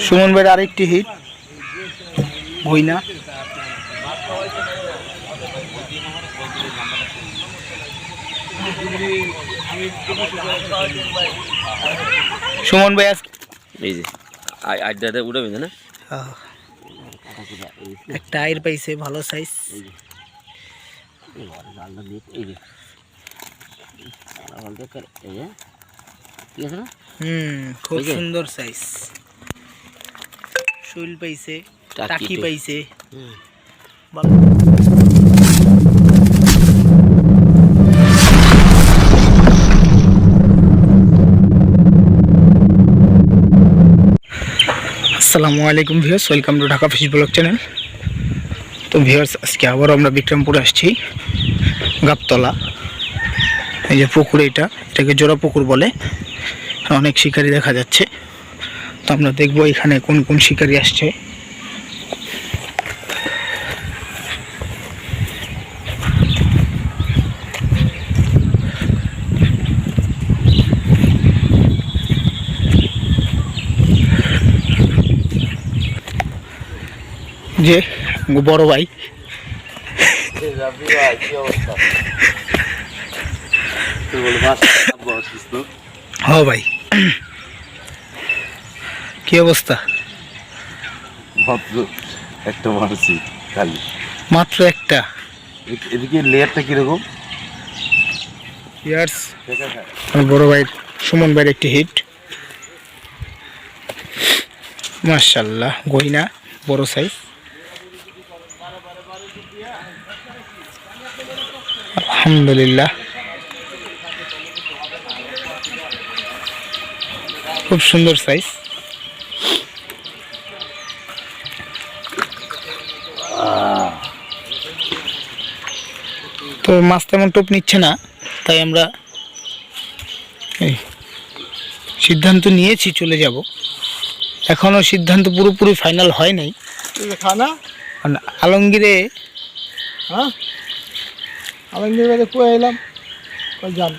সুমন ভাইয়ের আরেকটি হিট ভুইনা। সুমন ভাই এই যে আড্ডাতে উঠাবে না একটা আয়ের পাইছে ভালো সাইজ। খুব সুন্দর সাইজ। শৈল পাইছে, টাকি পাইছে। আসসালামু আলাইকুম viewers, welcome to Dhaka fish blog channel. তো ভিউয়ার্স, আজকে আবারও আমরা বিক্রমপুরে আসছি, গাবতলা। এই যে পুকুর, এটাকে জোড়া পুকুর বলে। অনেক শিকারি দেখা যাচ্ছে। তো আমরা দেখবো এখানে কোন কোন শিকারি আসছে। যে বড় ভাই, হ্যাঁ ভাই, কি অবস্থা? একটা মারছি খালি, মাত্র একটা। এদিকে লেয়ারটা কিরকম? বড় ভাই সুমন ভাইয়ের একটি হিট, মাশাআল্লাহ। গইনা বড় সাইজ, আলহামদুলিল্লাহ, খুব সুন্দর সাইজ। তো মাছ তেমন টোপ নিচ্ছে না, তাই আমরা সিদ্ধান্ত নিয়েছি চলে যাব। এখনো সিদ্ধান্ত পুরোপুরি ফাইনাল হয় নাই। আলমগীরে আলমগীর বাড়ি কয়ে এলাম, যান।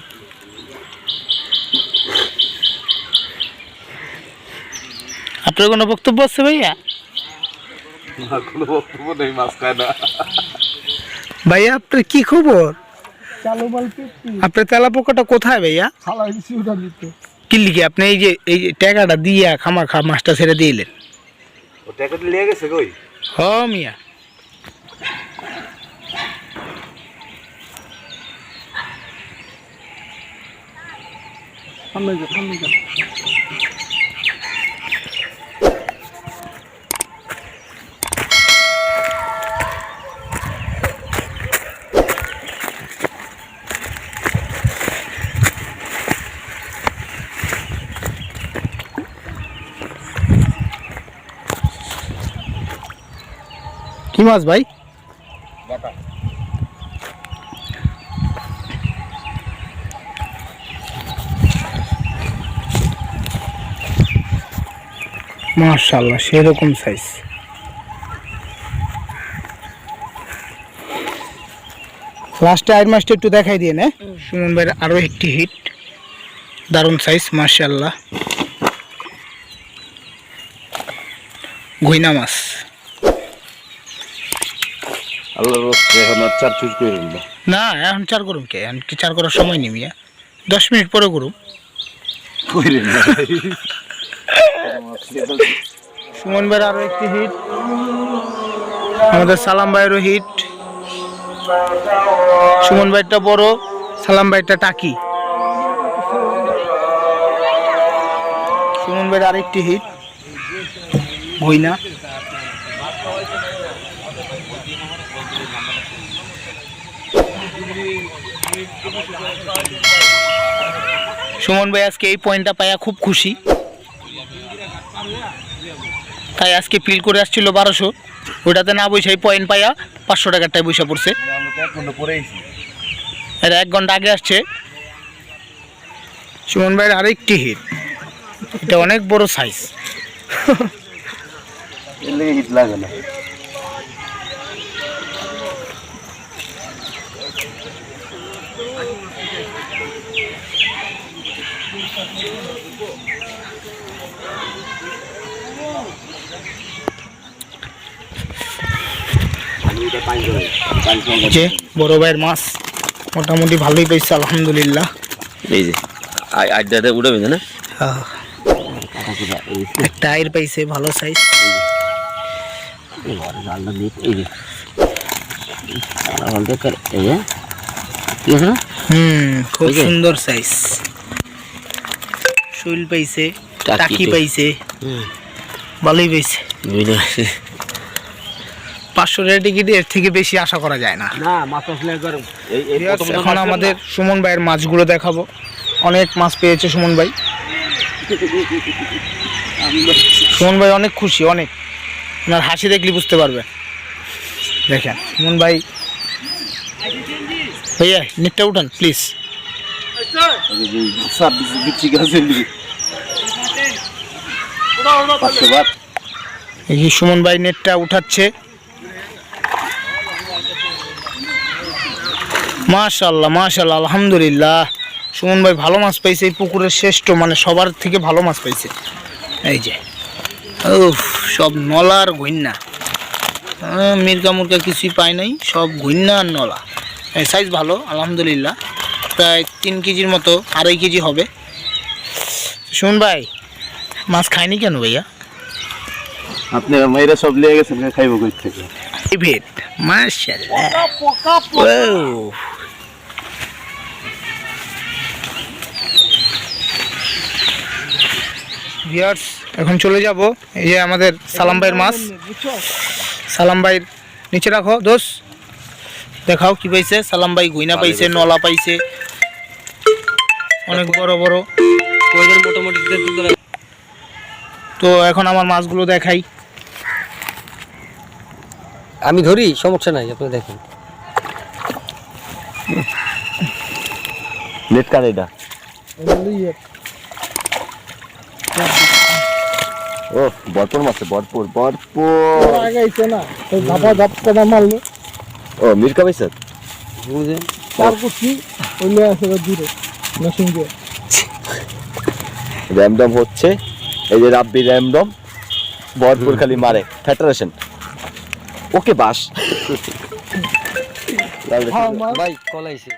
আপনার কোনো বক্তব্য আছে ভাইয়া? কোনো বক্তব্য নেই, মাছ খায় না। ভাইয়া আপনার কি খবর? আপনার তেলা পোকাটা কোথায় ভাইয়া? কি লিখে আপনি এই যে টাকাটা দিয়া খামাখা মাছটা ছেড়ে দিলেন? ও টাকাটা নিয়ে গেছে কই? হ মিয়া, কি মাছ ভাই? মাশাআল্লাহ, সেরকম সাইজ। লাস্টে আয়ের মাছটা একটু দেখাই দিয়ে না। সুমন ভাইয়ের আরো একটি হিট, দারুণ সাইজ, মাশাআল্লাহ। গইনা মাছ। না, এখন চার করুন কে? এখন কি চার করার সময় নেই মিয়া, 10 মিনিট পরে করুন। সুমন ভাইয়ের আরো একটি হিট, আমাদের সালাম ভাইয়েরও হিট। সুমন ভাইটা বড়, সালাম ভাইটা টাকি। সুমন ভাইয়ের আরেকটি হিট ভুইনা। সুমন ভাই আজকে এই পয়েন্টটা পাইয়া খুব খুশি, তাই আজকে পিল করে আসছিল 1200, ওটাতে না বসে পয়েন্ট পাইয়া 500 টাকারটাই বসে পড়ছে। এরা 1 ঘন্টা আগে আসছে। সুমন ভাইয়ের আরেকটি হিট, এটা অনেক বড় সাইজ। হিট লাগে না। যে বড় ভাইয়ের মাছ মোটামুটি ভালোই পেয়েছে আলহামদুলিল্লাহ। এই যে আড্ডাতে উড়াবে না হ্যাঁ, একটা আয়ের পাইছে ভালো সাইজ। খুব সুন্দর সাইজ। শৈল পাইছে, টাকি পাইছে, ভালোই পাইছে। 500 টাকা টিকিট, এর থেকে বেশি আশা করা যায় না। এখন আমাদের সুমন ভাইয়ের মাছগুলো দেখাবো। অনেক মাছ পেয়েছে সুমন ভাই। সুমন ভাই অনেক খুশি, অনেক। আপনার হাসি দেখলে বুঝতে পারবে। দেখেন সুমন ভাই, ভাইয়া নেটটা উঠান প্লিজ। এই সুমন ভাই নেটটা উঠাচ্ছে। মাশাআল্লাহ মাশাআল্লাহ আলহামদুলিল্লাহ। সুমন ভাই ভালো মাছ পাইছে, এই পুকুরের শ্রেষ্ঠ, মানে সবার থেকে ভালো মাছ পাইছে। এই যে সব নলা আর ঘইন্না, মির্কা মুরকা কিছুই পায় নাই, সব ঘইন্না আর নলা। সাইজ ভালো আলহামদুলিল্লাহ, প্রায় 3 কেজির মতো, 2.5 কেজি হবে। সুমন ভাই মাছ খায়নি কেন ভাইয়া? আপনারা মাইরা সব লিয়ে গেছেন, খাইবো কই থেকে? ভেট মাশাআল্লাহ। ভিউয়ার্স এখন চলে যাব। এই যে আমাদের সালাম ভাইয়ের মাছ। সালাম ভাইয়ের নিচে রাখো দোষ, দেখাও কি পাইছে। সালাম ভাই গুইনা পাইছে, নলা পাইছে, অনেক বড় বড়। মোটামুটি তো এখন আমার মাছগুলো দেখাই। আমি ধরি, সমস্যা নাই, আপনি দেখেন। নেট কার এটা? ও ভরপুর মাছ, ভরপুর ভরপুর। আগাইছে না, তো ধাপা ধাপ করে মারলো। ও মির্কা পাইছে? বুঝেন তার কুচি ওইলে আছে দূরে মেশিন দিয়ে। র্যামডম হচ্ছে, এই যে রাব্বি র্যামডম ভরপুর খালি মারে। ফেডারেশন ওকে বাস ভাই কলাইছে।